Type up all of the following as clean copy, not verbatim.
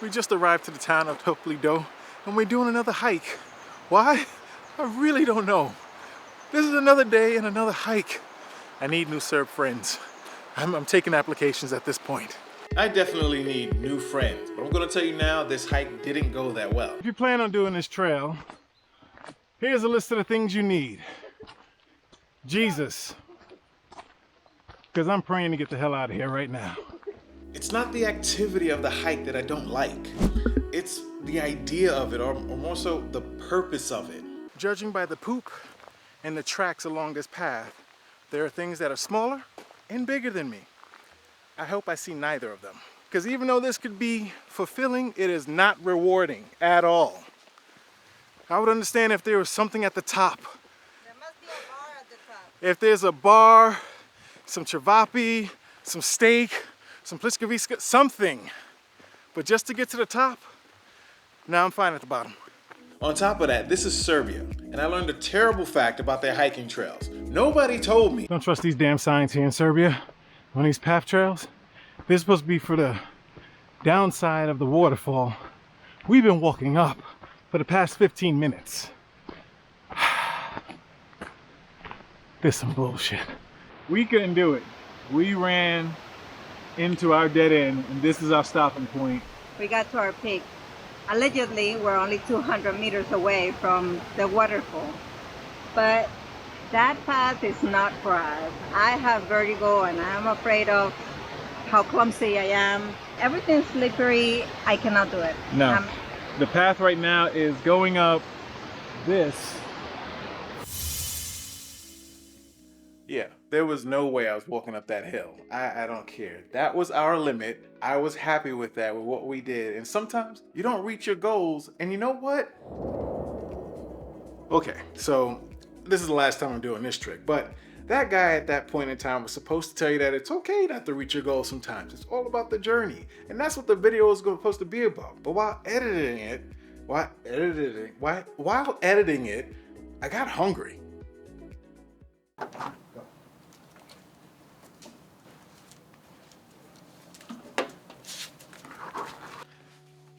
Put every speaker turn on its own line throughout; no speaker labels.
We just arrived to the town of Lido and we're doing another hike. Why? I really don't know. This is another day and another hike. I need new Serb friends. I'm taking applications at this point. I definitely need new friends, but I'm gonna tell you now, this hike didn't go that well. If you plan on doing this trail, here's a list of the things you need. Jesus, because I'm praying to get the hell out of here right now. It's not the activity of the hike that I don't like. It's the idea of it, or more so the purpose of it. Judging by the poop and the tracks along this path, there are things that are smaller and bigger than me. I hope I see neither of them. Because even though this could be fulfilling, it is not rewarding at all. I would understand if there was something at the top.
There must be a bar at the top.
If there's a bar, some cevapi, some steak, some pliskaviska, something. But just to get to the top, now I'm fine at the bottom. On top of that, this is Serbia, and I learned a terrible fact about their hiking trails. Nobody told me. Don't trust these damn signs here in Serbia on these path trails. They're supposed to be for the downside of the waterfall. We've been walking up for the past 15 minutes. This is some bullshit. We couldn't do it. We ran into our dead end, and this is our stopping point.
We got to our peak. Allegedly, we're only 200 meters away from the waterfall. But that path is not for us. I have vertigo and I'm afraid of how clumsy I am. Everything's slippery. I cannot do it.
No. The path right now is going up this. Yeah, there was no way I was walking up that hill. I don't care. That was our limit. I was happy with that, with what we did. And sometimes you don't reach your goals, and you know what? Okay, so this is the last time I'm doing this trick, but that guy at that point in time was supposed to tell you that it's okay not to reach your goals sometimes. It's all about the journey. And that's what the video is supposed to be about. But while editing it, I got hungry.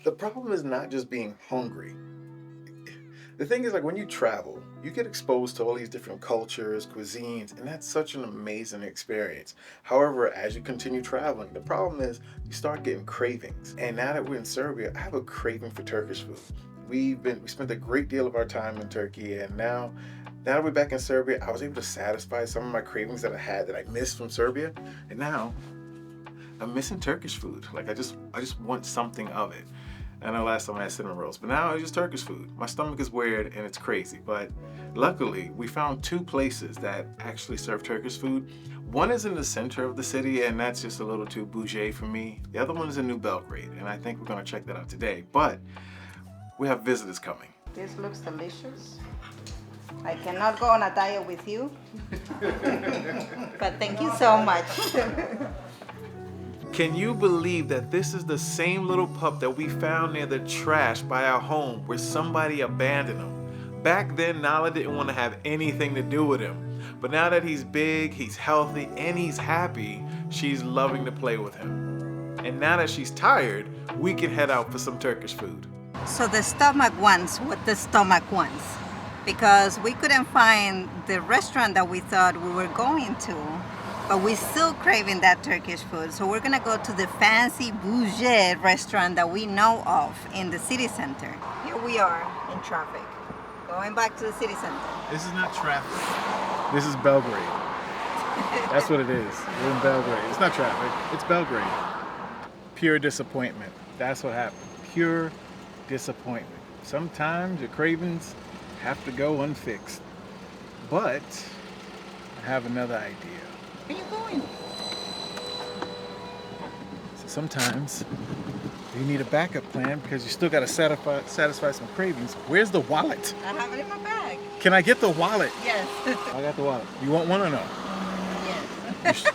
The problem is not just being hungry. The thing is, like, when you travel, you get exposed to all these different cultures, cuisines, and that's such an amazing experience. However, as you continue traveling, the problem is you start getting cravings. And now that we're in Serbia, I have a craving for Turkish food. We spent a great deal of our time in Turkey, and now that we're back in Serbia, I was able to satisfy some of my cravings that I had that I missed from Serbia, and now I'm missing Turkish food. Like, I just want something of it. I know last time I had cinnamon rolls, but now it's just Turkish food. My stomach is weird and it's crazy, but luckily we found two places that actually serve Turkish food. One is in the center of the city, and that's just a little too bougie for me. The other one is in New Belgrade, and I think we're gonna check that out today, but we have visitors coming.
This looks delicious. I cannot go on a diet with you, but thank you so much.
Can you believe that this is the same little pup that we found near the trash by our home where somebody abandoned him? Back then, Nala didn't want to have anything to do with him. But now that he's big, he's healthy, and he's happy, she's loving to play with him. And now that she's tired, we can head out for some Turkish food.
So the stomach wants what the stomach wants. Because we couldn't find the restaurant that we thought we were going to. But we're still craving that Turkish food. So we're gonna go to the fancy bougie restaurant that we know of in the city center. Here we are in traffic, going back to the city center.
This is not traffic. This is Belgrade. That's what it is. We're in Belgrade. It's not traffic, it's Belgrade. Pure disappointment. That's what happened. Pure disappointment. Sometimes your cravings have to go unfixed. But I have another idea. Where are you going? So sometimes you need a backup plan because you still got to satisfy some cravings. Where's the wallet?
I have it in my bag.
Can I get the wallet?
Yes.
I got the wallet. You want one or no?
Yes.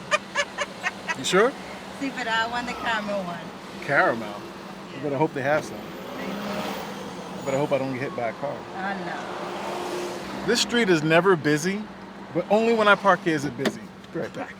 You sure?
See, but I want the caramel one.
Caramel?
Yeah.
I better hope they have some. I better hope I don't get hit by a car.
No.
This street is never busy, but only when I park here is it busy. Be right back.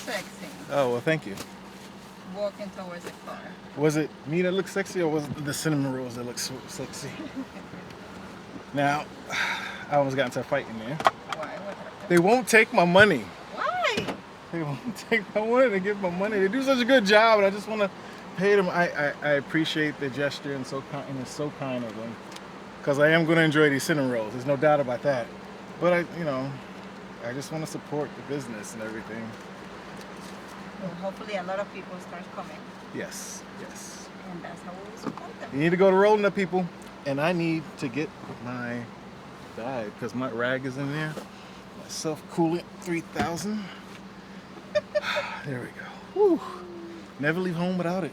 sexy.
Oh, well, thank you.
Walking towards the car.
Was it me that looked sexy, or was it the cinnamon rolls that looked so sexy? Now, I almost got into a fight in there.
Why? What happened?
They won't take my money.
Why?
They won't take my money. They give my money. They do such a good job, and I just want to pay them. I appreciate the gesture, and it's so kind of them. Because I am going to enjoy these cinnamon rolls. There's no doubt about that. But I just want to support the business and everything.
Well, hopefully a lot of people start coming.
Yes, yes.
And that's how we support them.
You need to go to Rollna, people. And I need to get my bag because my rag is in there. My self-coolant 3000. There we go. Woo. Never leave home without it.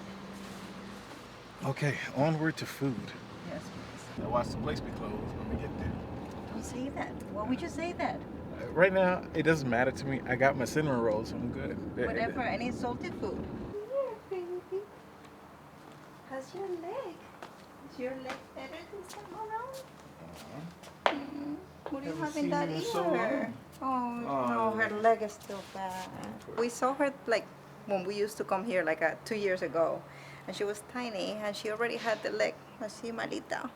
Okay, onward to food.
Yes, please.
Now watch the place be closed when we get there.
Don't say that. Why would you say that?
Right now, it doesn't matter to me. I got my cinnamon rolls, so I'm good.
Whatever, any salty food. Here, baby. How's your leg? Is your leg better this time around? What do you have in that ear? No, her leg is still bad. We saw her like when we used to come here like 2 years ago, and she was tiny, and she already had the leg así malita.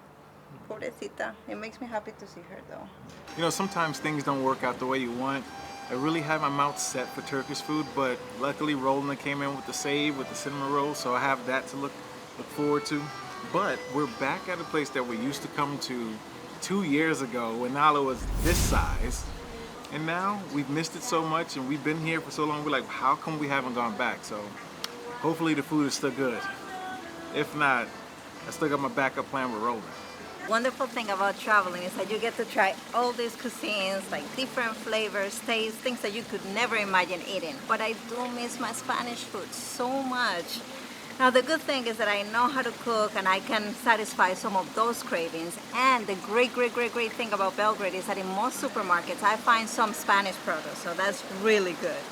Pobrecita. It makes me happy to see her though.
Sometimes things don't work out the way you want. I really had my mouth set for Turkish food, but luckily Rollna came in with the save, with the cinnamon roll, so I have that to look forward to. But we're back at a place that we used to come to 2 years ago when Nala was this size. And now we've missed it so much, and we've been here for so long, we're like, how come we haven't gone back? So hopefully the food is still good. If not, I still got my backup plan with Rollna.
Wonderful thing about traveling is that you get to try all these cuisines, like different flavors, tastes, things that you could never imagine eating. But I do miss my Spanish food so much. Now the good thing is that I know how to cook and I can satisfy some of those cravings. And the great thing about Belgrade is that in most supermarkets I find some Spanish produce, so that's really good.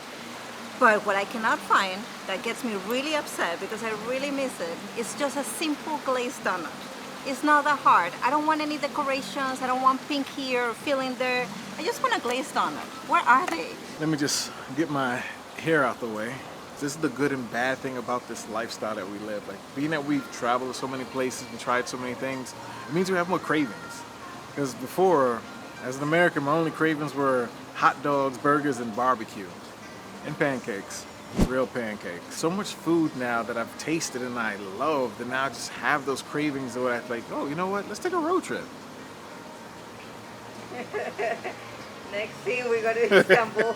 But what I cannot find, that gets me really upset because I really miss it, is just a simple glazed donut. It's not that hard. I don't want any decorations. I don't want pink here or filling there. I just want a glazed donut. Where are they?
Let me just get my hair out the way. This is the good and bad thing about this lifestyle that we live. Like, being that we've traveled to so many places and tried so many things, it means we have more cravings. Because before, as an American, my only cravings were hot dogs, burgers, and barbecue. And pancakes. Real pancakes. So much food now that I've tasted and I love that now I just have those cravings where I'm like, oh, you know what? Let's take a road trip.
Next scene, we go to Istanbul.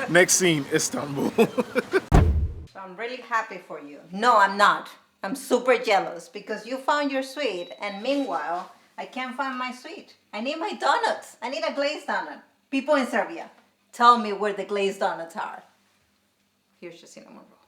Next scene, Istanbul.
So I'm really happy for you. No, I'm not. I'm super jealous because you found your sweet, and meanwhile, I can't find my sweet. I need my donuts. I need a glazed donut. People in Serbia, tell me where the glazed donuts are. Here's your cinnamon roll.